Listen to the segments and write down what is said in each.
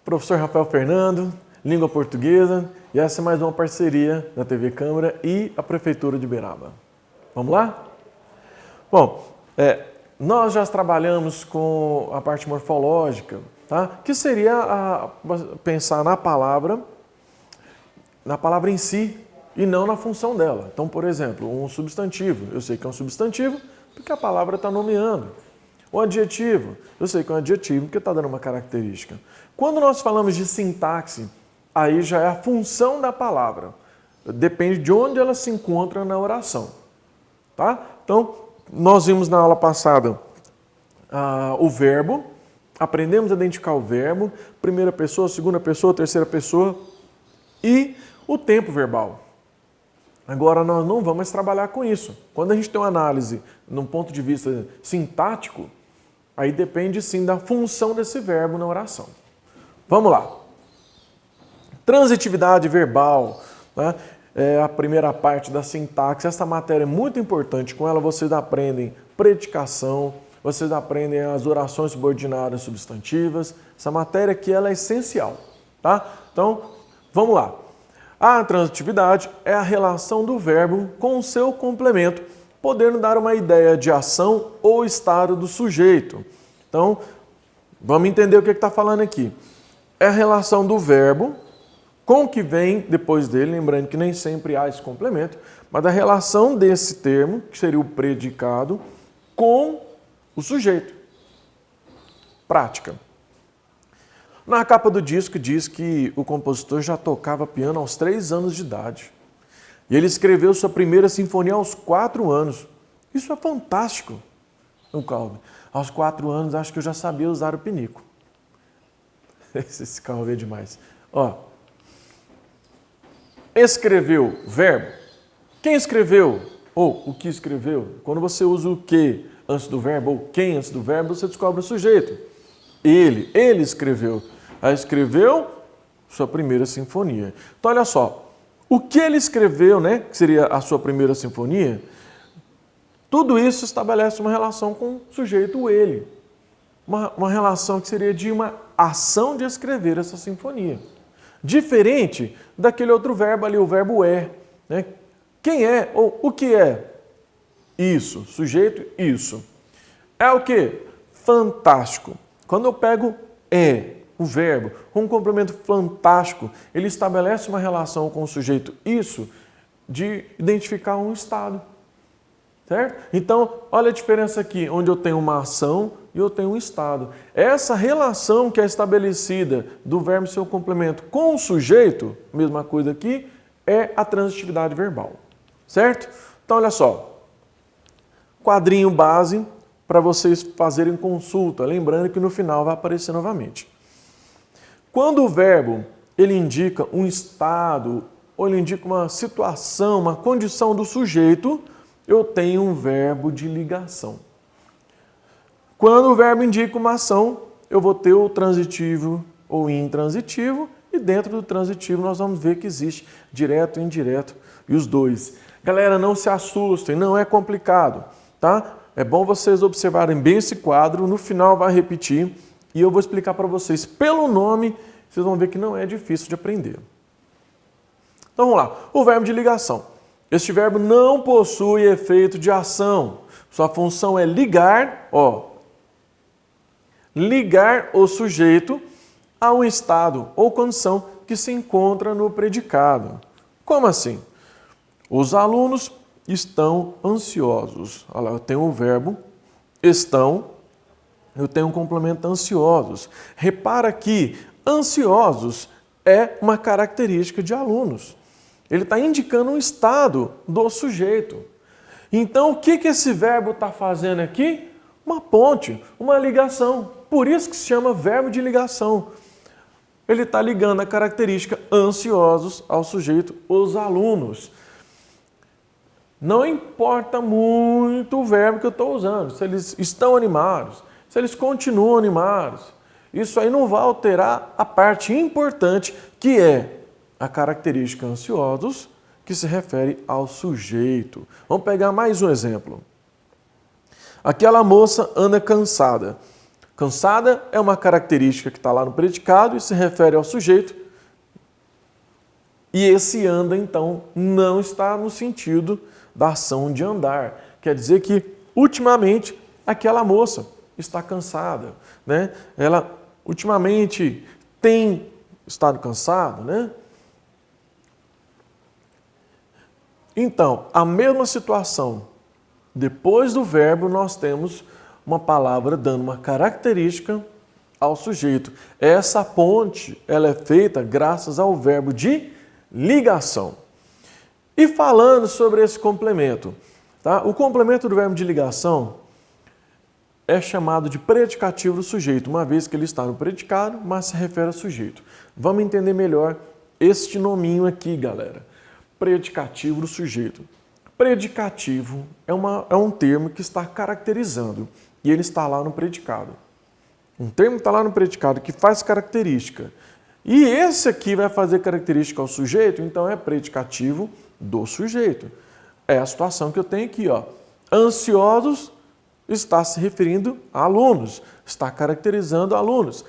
Professor Rafael Fernando, Língua Portuguesa, e essa é mais uma parceria da TV Câmara e a Prefeitura de Uberaba. Vamos lá? Bom, nós já trabalhamos com a parte morfológica, tá? Que seria pensar na palavra em si e não na função dela. Então, por exemplo, um substantivo, eu sei que é um substantivo porque a palavra está nomeando. O adjetivo, eu sei que é um adjetivo porque está dando uma característica. Quando nós falamos de sintaxe, aí já é a função da palavra. Depende de onde ela se encontra na oração. Tá? Então, nós vimos na aula passada o verbo, aprendemos a identificar o verbo, primeira pessoa, segunda pessoa, terceira pessoa e o tempo verbal. Agora, nós não vamos mais trabalhar com isso. Quando a gente tem uma análise num ponto de vista sintático, aí depende sim da função desse verbo na oração. Vamos lá. Transitividade verbal, né? É a primeira parte da sintaxe. Essa matéria é muito importante. Com ela vocês aprendem predicação, vocês aprendem as orações subordinadas substantivas. Essa matéria aqui ela é essencial. Tá? Então, vamos lá. A transitividade é a relação do verbo com o seu complemento, podendo dar uma ideia de ação ou estado do sujeito. Então, vamos entender o que está falando aqui. É a relação do verbo com o que vem depois dele, lembrando que nem sempre há esse complemento, mas a relação desse termo, que seria o predicado, com o sujeito. Prática. Na capa do disco diz que o compositor já tocava piano aos 3 anos de idade. E ele escreveu sua primeira sinfonia aos 4 anos. Isso é fantástico, o Calvin. Aos 4 anos, acho que eu já sabia usar o pinico. Esse Calvin é demais. Ó, escreveu, verbo. Quem escreveu? Ou o que escreveu? Quando você usa o que antes do verbo, ou quem antes do verbo, você descobre o sujeito. Ele escreveu. Aí escreveu sua primeira sinfonia. Então, olha só. O que ele escreveu, né, que seria a sua primeira sinfonia, tudo isso estabelece uma relação com o sujeito, o ele. Uma relação que seria de uma ação de escrever essa sinfonia. Diferente daquele outro verbo ali, o verbo é. Né? Quem é ou o que é? Isso. Sujeito, isso. É o quê? Fantástico. Quando eu pego o verbo, com um complemento fantástico, ele estabelece uma relação com o sujeito, isso, de identificar um estado. Certo? Então, olha a diferença aqui, onde eu tenho uma ação e eu tenho um estado. Essa relação que é estabelecida do verbo e seu complemento com o sujeito, mesma coisa aqui, é a transitividade verbal. Certo? Então, olha só. Quadrinho base para vocês fazerem consulta, lembrando que no final vai aparecer novamente. Quando o verbo ele indica um estado ou ele indica uma situação, uma condição do sujeito, eu tenho um verbo de ligação. Quando o verbo indica uma ação, eu vou ter o transitivo ou intransitivo e dentro do transitivo nós vamos ver que existe direto e indireto e os dois. Galera, não se assustem, não é complicado, tá? É bom vocês observarem bem esse quadro, no final vai repetir e eu vou explicar para vocês pelo nome, vocês vão ver que não é difícil de aprender. Então vamos lá, o verbo de ligação. Este verbo não possui efeito de ação. Sua função é ligar, ligar o sujeito a um estado ou condição que se encontra no predicado. Como assim? Os alunos estão ansiosos. Olha lá, eu tenho o verbo estão, eu tenho um complemento ansiosos. Repara que ansiosos é uma característica de alunos. Ele está indicando um estado do sujeito. Então, o que esse verbo está fazendo aqui? Uma ponte, uma ligação. Por isso que se chama verbo de ligação. Ele está ligando a característica ansiosos ao sujeito, os alunos. Não importa muito o verbo que eu estou usando, se eles estão animados, se eles continuam animados. Isso aí não vai alterar a parte importante que é a característica ansiosos, que se refere ao sujeito. Vamos pegar mais um exemplo. Aquela moça anda cansada. Cansada é uma característica que está lá no predicado e se refere ao sujeito. E esse anda, então, não está no sentido da ação de andar. Quer dizer que, ultimamente, aquela moça está cansada, né? Ela, ultimamente, tem estado cansada, né? Então, a mesma situação. Depois do verbo, nós temos uma palavra dando uma característica ao sujeito. Essa ponte, ela é feita graças ao verbo de ligação. E falando sobre esse complemento, tá? O complemento do verbo de ligação é chamado de predicativo do sujeito, uma vez que ele está no predicado, mas se refere ao sujeito. Vamos entender melhor este nominho aqui, galera. Predicativo do sujeito. Predicativo é um termo que está caracterizando e ele está lá no predicado. Um termo está lá no predicado que faz característica. E esse aqui vai fazer característica ao sujeito, então é predicativo do sujeito. É a situação que eu tenho aqui, ó. Ansiosos está se referindo a alunos, está caracterizando alunos.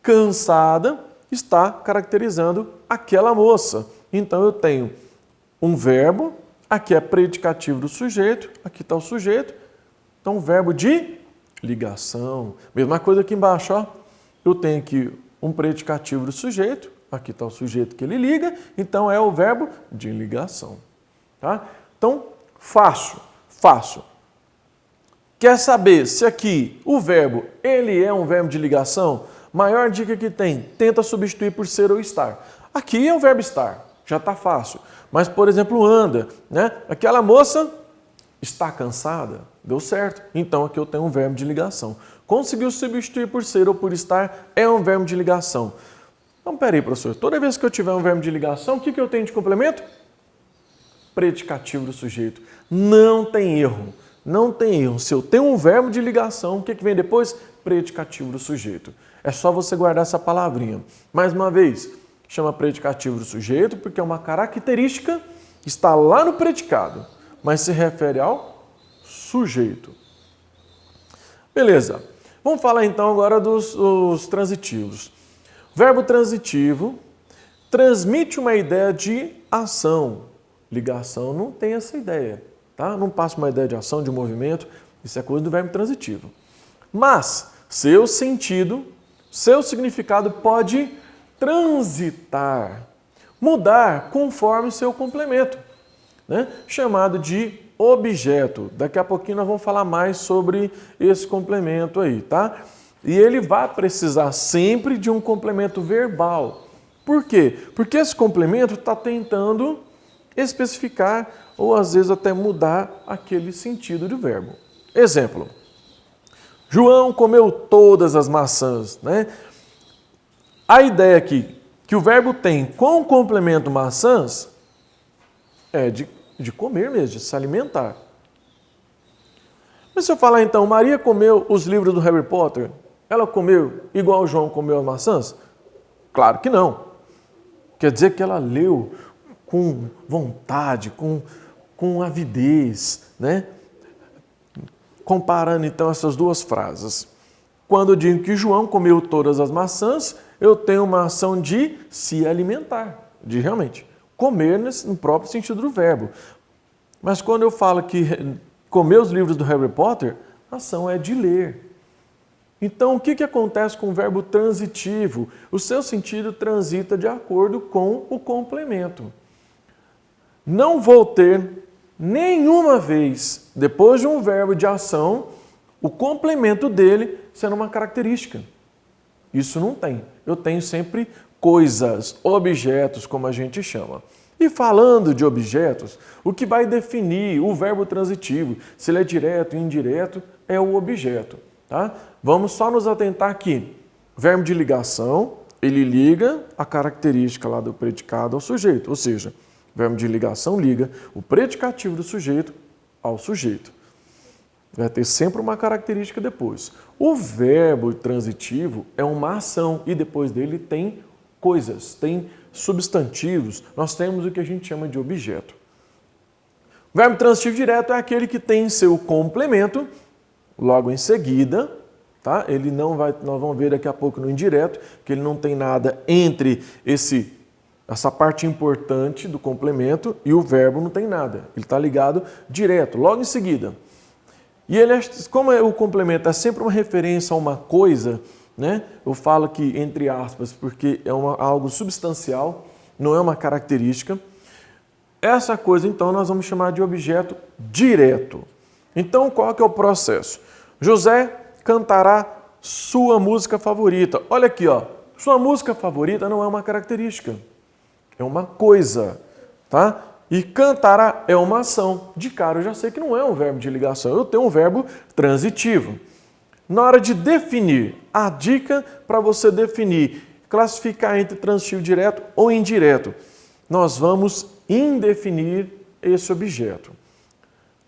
Cansada está caracterizando aquela moça. Então eu tenho um verbo, aqui é predicativo do sujeito, aqui está o sujeito, então verbo de ligação. Mesma coisa aqui embaixo, ó. Eu tenho aqui um predicativo do sujeito, aqui está o sujeito que ele liga, então é o verbo de ligação. Tá? Então, fácil. Quer saber se aqui o verbo, ele é um verbo de ligação? Maior dica que tem, tenta substituir por ser ou estar. Aqui é o verbo estar, já está fácil. Mas, por exemplo, anda, né? Aquela moça está cansada, deu certo. Então, aqui eu tenho um verbo de ligação. Conseguiu substituir por ser ou por estar, é um verbo de ligação. Então, peraí, professor, toda vez que eu tiver um verbo de ligação, o que eu tenho de complemento? Predicativo do sujeito. Não tem erro, não tem erro. Se eu tenho um verbo de ligação, o que vem depois? Predicativo do sujeito. É só você guardar essa palavrinha. Mais uma vez, chama predicativo do sujeito porque é uma característica que está lá no predicado, mas se refere ao sujeito. Beleza. Vamos falar então agora dos transitivos. O verbo transitivo transmite uma ideia de ação. Ligação não tem essa ideia, tá? Não passa uma ideia de ação, de movimento, isso é coisa do verbo transitivo. Mas seu sentido, seu significado pode transitar, mudar conforme seu complemento, né? Chamado de objeto. Daqui a pouquinho nós vamos falar mais sobre esse complemento aí, tá? E ele vai precisar sempre de um complemento verbal. Por quê? Porque esse complemento está tentando especificar ou às vezes até mudar aquele sentido do verbo. Exemplo, João comeu todas as maçãs, né? A ideia aqui que o verbo tem com o complemento maçãs é de comer mesmo, de se alimentar. Mas se eu falar então, Maria comeu os livros do Harry Potter, ela comeu igual o João comeu as maçãs? Claro que não. Quer dizer que ela leu com vontade, com avidez, né? Comparando então essas duas frases. Quando eu digo que João comeu todas as maçãs, eu tenho uma ação de se alimentar, de realmente comer no próprio sentido do verbo. Mas quando eu falo que comer os livros do Harry Potter, a ação é de ler. Então, o que acontece com o verbo transitivo? O seu sentido transita de acordo com o complemento. Não vou ter nenhuma vez, depois de um verbo de ação, o complemento dele sendo uma característica. Isso não tem. Eu tenho sempre coisas, objetos, como a gente chama. E falando de objetos, o que vai definir o verbo transitivo, se ele é direto ou indireto, é o objeto. Tá? Vamos só nos atentar aqui. Verbo de ligação, ele liga a característica lá do predicado ao sujeito, ou seja, verbo de ligação liga o predicativo do sujeito ao sujeito. Vai ter sempre uma característica depois. O verbo transitivo é uma ação e depois dele tem coisas, tem substantivos. Nós temos o que a gente chama de objeto. O verbo transitivo direto é aquele que tem seu complemento logo em seguida tá? Ele não vai, nós vamos ver daqui a pouco no indireto, que ele não tem nada entre essa parte importante do complemento e o verbo não tem nada. Ele está ligado direto, logo em seguida. E ele, como o complemento é sempre uma referência a uma coisa, né? Eu falo aqui entre aspas, porque é algo substancial, não é uma característica. Essa coisa, então, nós vamos chamar de objeto direto. Então, qual que é o processo? José cantará sua música favorita. Olha aqui, ó. Sua música favorita não é uma característica, é uma coisa, tá? E cantará é uma ação. De cara, eu já sei que não é um verbo de ligação, eu tenho um verbo transitivo. Na hora de definir, a dica para você definir, classificar entre transitivo direto ou indireto, nós vamos indefinir esse objeto.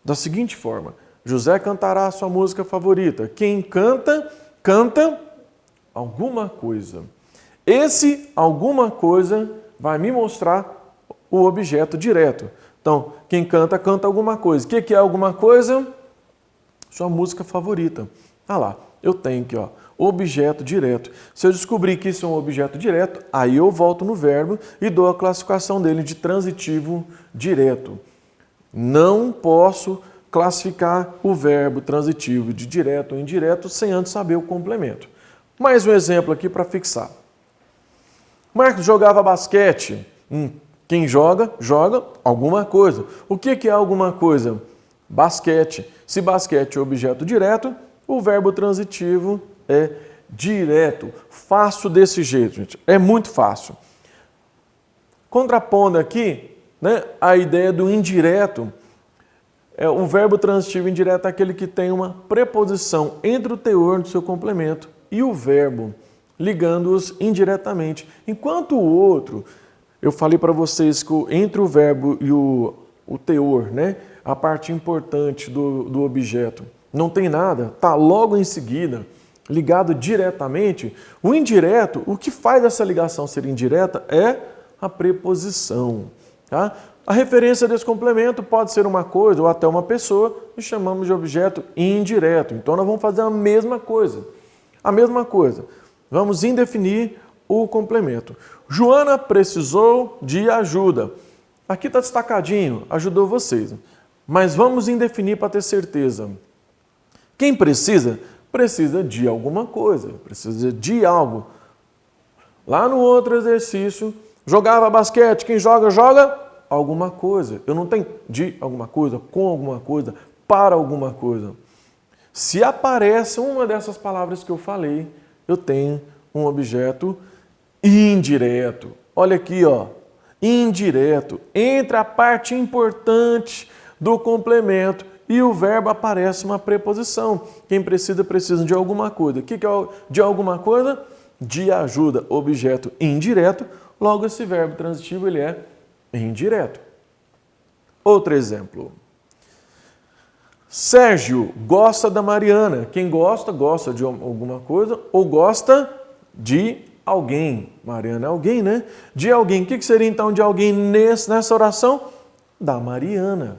Da seguinte forma, José cantará a sua música favorita. Quem canta, canta alguma coisa. Esse alguma coisa vai me mostrar o objeto direto. Então, quem canta, canta alguma coisa. O que é alguma coisa? Sua música favorita. Ah lá, eu tenho aqui, ó, objeto direto. Se eu descobrir que isso é um objeto direto, aí eu volto no verbo e dou a classificação dele de transitivo direto. Não posso classificar o verbo transitivo de direto ou indireto sem antes saber o complemento. Mais um exemplo aqui para fixar. Marcos jogava basquete. Quem joga, joga alguma coisa. O que é alguma coisa? Basquete. Se basquete é objeto direto, o verbo transitivo é direto. Fácil desse jeito, gente. É muito fácil. Contrapondo aqui, né, a ideia do indireto, o verbo transitivo indireto é aquele que tem uma preposição entre o teor do seu complemento e o verbo, ligando-os indiretamente. Enquanto o outro, eu falei para vocês que entre o verbo e o teor, né, a parte importante do objeto, não tem nada, está logo em seguida, ligado diretamente. O indireto, o que faz essa ligação ser indireta é a preposição. Tá? A referência desse complemento pode ser uma coisa ou até uma pessoa e chamamos de objeto indireto. Então nós vamos fazer a mesma coisa. A mesma coisa. Vamos indefinir o complemento. Joana precisou de ajuda. Aqui está destacadinho, ajudou vocês. Mas vamos indefinir para ter certeza. Quem precisa? Precisa de alguma coisa, precisa de algo. Lá no outro exercício, jogava basquete, quem joga, joga alguma coisa. Eu não tenho de alguma coisa, com alguma coisa, para alguma coisa. Se aparece uma dessas palavras que eu falei, eu tenho um objeto indireto. Olha aqui, ó, indireto. Entre a parte importante do complemento e o verbo aparece uma preposição. Quem precisa, precisa de alguma coisa. O que é de alguma coisa? De ajuda, objeto indireto. Logo, esse verbo transitivo ele é indireto. Outro exemplo. Sérgio gosta da Mariana. Quem gosta, gosta de alguma coisa ou gosta de alguém. Mariana é alguém, né? De alguém. O que seria então de alguém nessa oração? Da Mariana.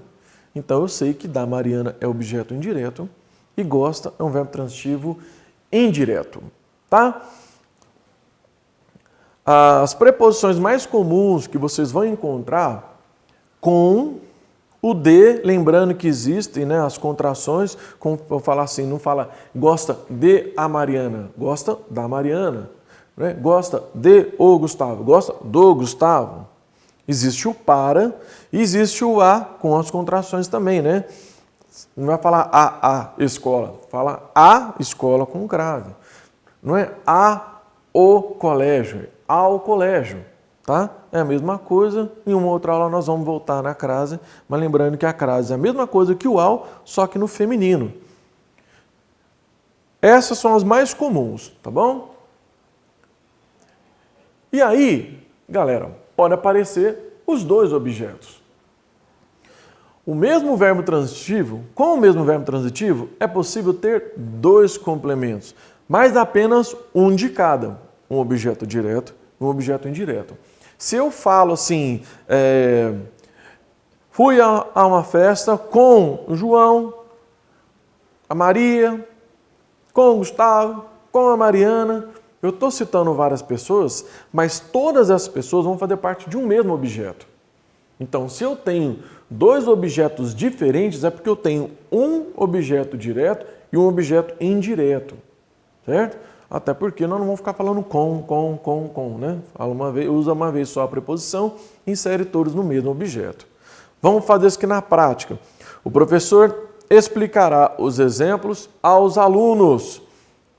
Então eu sei que da Mariana é objeto indireto e gosta é um verbo transitivo indireto. Tá? As preposições mais comuns que vocês vão encontrar com o de, lembrando que existem, né, as contrações, como eu falar assim, não fala gosta de a Mariana, gosta da Mariana, né? Gosta de o Gustavo, gosta do Gustavo. Existe o para e existe o a com as contrações também, né? Não vai falar a escola, fala a escola com cravo. Não é a o colégio, é ao colégio, tá? É a mesma coisa, em uma outra aula nós vamos voltar na crase, mas lembrando que a crase é a mesma coisa que o ao, só que no feminino. Essas são as mais comuns, tá bom? E aí, galera, pode aparecer os dois objetos. O mesmo verbo transitivo, com o mesmo verbo transitivo, é possível ter dois complementos, mas apenas um de cada, um objeto direto e um objeto indireto. Se eu falo assim, fui a uma festa com o João, a Maria, com o Gustavo, com a Mariana. Eu estou citando várias pessoas, mas todas essas pessoas vão fazer parte de um mesmo objeto. Então, se eu tenho dois objetos diferentes, é porque eu tenho um objeto direto e um objeto indireto, certo? Até porque nós não vamos ficar falando com, né? Usa uma vez só a preposição e insere todos no mesmo objeto. Vamos fazer isso aqui na prática. O professor explicará os exemplos aos alunos.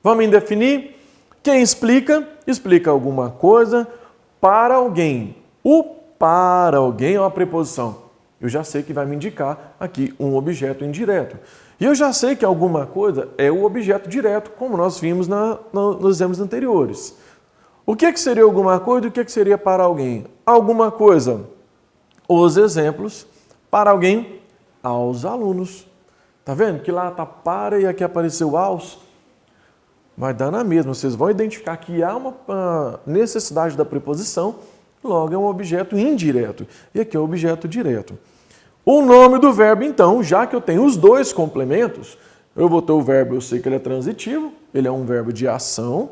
Vamos definir? Quem explica, explica alguma coisa para alguém. O para alguém é uma preposição. Eu já sei que vai me indicar aqui um objeto indireto. E eu já sei que alguma coisa é o objeto direto, como nós vimos nos exemplos anteriores. O que seria alguma coisa e o que seria para alguém? Alguma coisa, os exemplos, para alguém, aos alunos. Tá vendo que lá está para e aqui apareceu aos? Vai dar na mesma. Vocês vão identificar que há uma necessidade da preposição, logo é um objeto indireto. E aqui é um objeto direto. O nome do verbo, então, já que eu tenho os dois complementos, eu vou ter o verbo, eu sei que ele é transitivo, ele é um verbo de ação,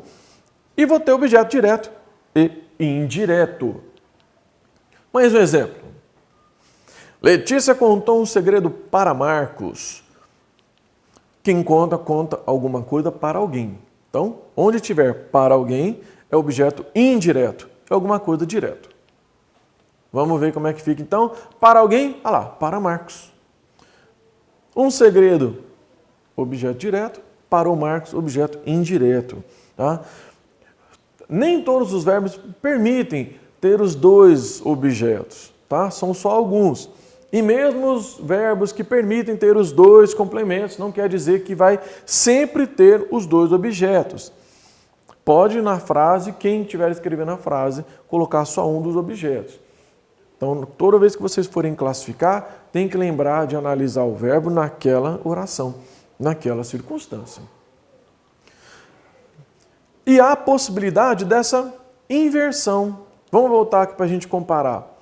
e vou ter o objeto direto e indireto. Mais um exemplo. Letícia contou um segredo para Marcos. Quem conta, conta alguma coisa para alguém. Então, onde tiver para alguém, é objeto indireto, é alguma coisa direto. Vamos ver como é que fica, então. Para alguém, olha lá, para Marcos. Um segredo, objeto direto. Para o Marcos, objeto indireto. Tá? Nem todos os verbos permitem ter os dois objetos. Tá? São só alguns. E mesmo os verbos que permitem ter os dois complementos, não quer dizer que vai sempre ter os dois objetos. Pode, na frase, quem estiver escrevendo a frase, colocar só um dos objetos. Então, toda vez que vocês forem classificar, tem que lembrar de analisar o verbo naquela oração, naquela circunstância. E há a possibilidade dessa inversão. Vamos voltar aqui para a gente comparar.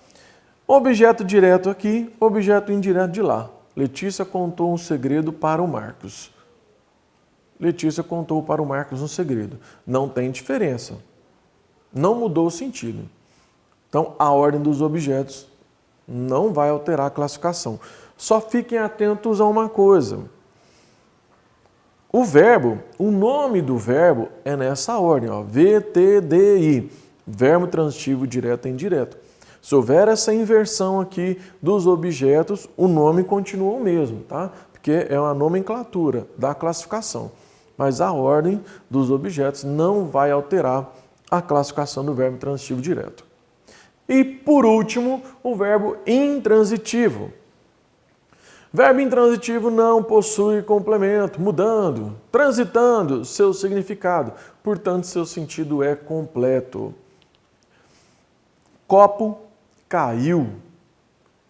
Objeto direto aqui, objeto indireto de lá. Letícia contou um segredo para o Marcos. Letícia contou para o Marcos um segredo. Não tem diferença. Não mudou o sentido. Então, a ordem dos objetos não vai alterar a classificação. Só fiquem atentos a uma coisa. O verbo, o nome do verbo é nessa ordem, ó, VTDI, verbo transitivo direto e indireto. Se houver essa inversão aqui dos objetos, o nome continua o mesmo, tá? Porque é uma nomenclatura da classificação. Mas a ordem dos objetos não vai alterar a classificação do verbo transitivo direto. E, por último, o verbo intransitivo. Verbo intransitivo não possui complemento, mudando, transitando seu significado. Portanto, seu sentido é completo. Copo caiu.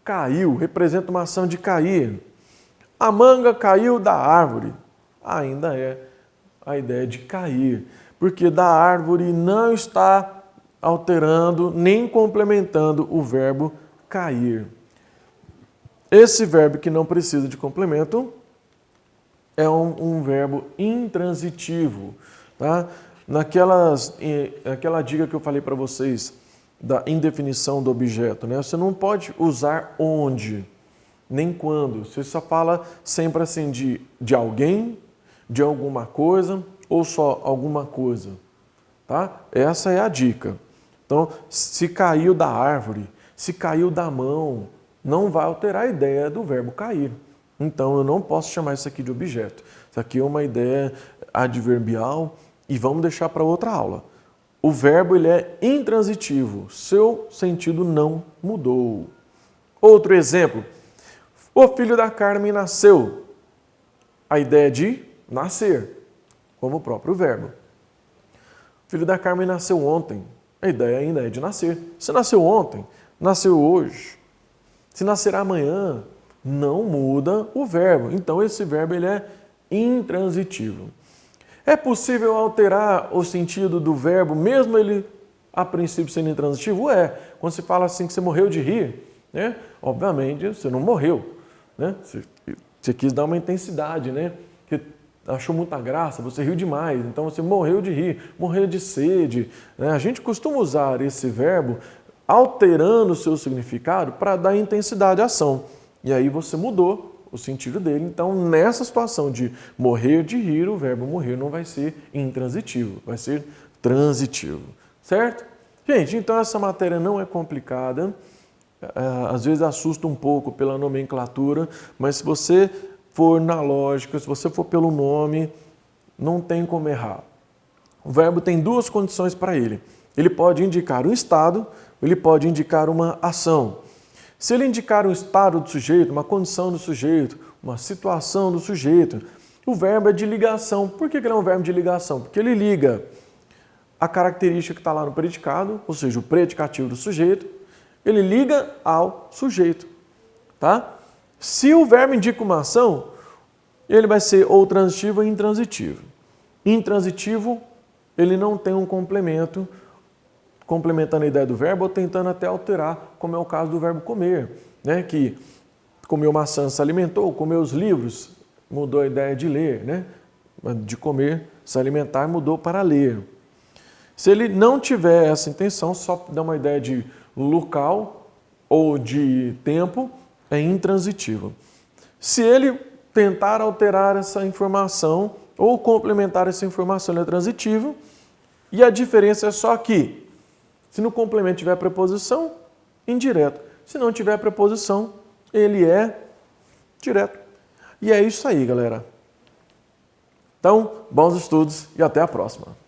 Caiu representa uma ação de cair. A manga caiu da árvore. Ainda é a ideia de cair, porque da árvore não está alterando nem complementando o verbo cair. Esse verbo que não precisa de complemento é um verbo intransitivo. Tá? Naquela dica que eu falei para vocês da indefinição do objeto, né? Você não pode usar onde, nem quando. Você só fala sempre assim de alguém, de alguma coisa ou só alguma coisa. Tá? Essa é a dica. Então, se caiu da árvore, se caiu da mão, não vai alterar a ideia do verbo cair. Então, eu não posso chamar isso aqui de objeto. Isso aqui é uma ideia adverbial e vamos deixar para outra aula. O verbo ele é intransitivo, seu sentido não mudou. Outro exemplo, o filho da Carmen nasceu. A ideia de nascer, como o próprio verbo. O filho da Carmen nasceu ontem. A ideia ainda é de nascer. Se nasceu ontem, nasceu hoje. Se nascerá amanhã, não muda o verbo. Então, esse verbo ele é intransitivo. É possível alterar o sentido do verbo, mesmo ele, a princípio, sendo intransitivo? É. Quando se fala assim que você morreu de rir, né? Obviamente, você não morreu. Né? Você quis dar uma intensidade, né? Que achou muita graça, você riu demais, então você morreu de rir, morreu de sede. Né? A gente costuma usar esse verbo alterando o seu significado para dar intensidade à ação. E aí você mudou o sentido dele. Então, nessa situação de morrer de rir, o verbo morrer não vai ser intransitivo, vai ser transitivo. Certo? Gente, então essa matéria não é complicada. Às vezes assusta um pouco pela nomenclatura, mas se você for na lógica, se você for pelo nome, não tem como errar. O verbo tem duas condições para ele. Ele pode indicar um estado, ele pode indicar uma ação. Se ele indicar um estado do sujeito, uma condição do sujeito, uma situação do sujeito, o verbo é de ligação. Por que ele é um verbo de ligação? Porque ele liga a característica que está lá no predicado, ou seja, o predicativo do sujeito, ele liga ao sujeito, tá? Se o verbo indica uma ação, ele vai ser ou transitivo ou intransitivo. Intransitivo, ele não tem um complemento, complementando a ideia do verbo ou tentando até alterar, como é o caso do verbo comer, né? Que comeu maçã, se alimentou, comeu os livros, mudou a ideia de ler, né? De comer, se alimentar, mudou para ler. Se ele não tiver essa intenção, só dá uma ideia de local ou de tempo, é intransitivo. Se ele tentar alterar essa informação ou complementar essa informação, ele é transitivo. E a diferença é só que, se no complemento tiver preposição, indireto. Se não tiver preposição, ele é direto. E é isso aí, galera. Então, bons estudos e até a próxima.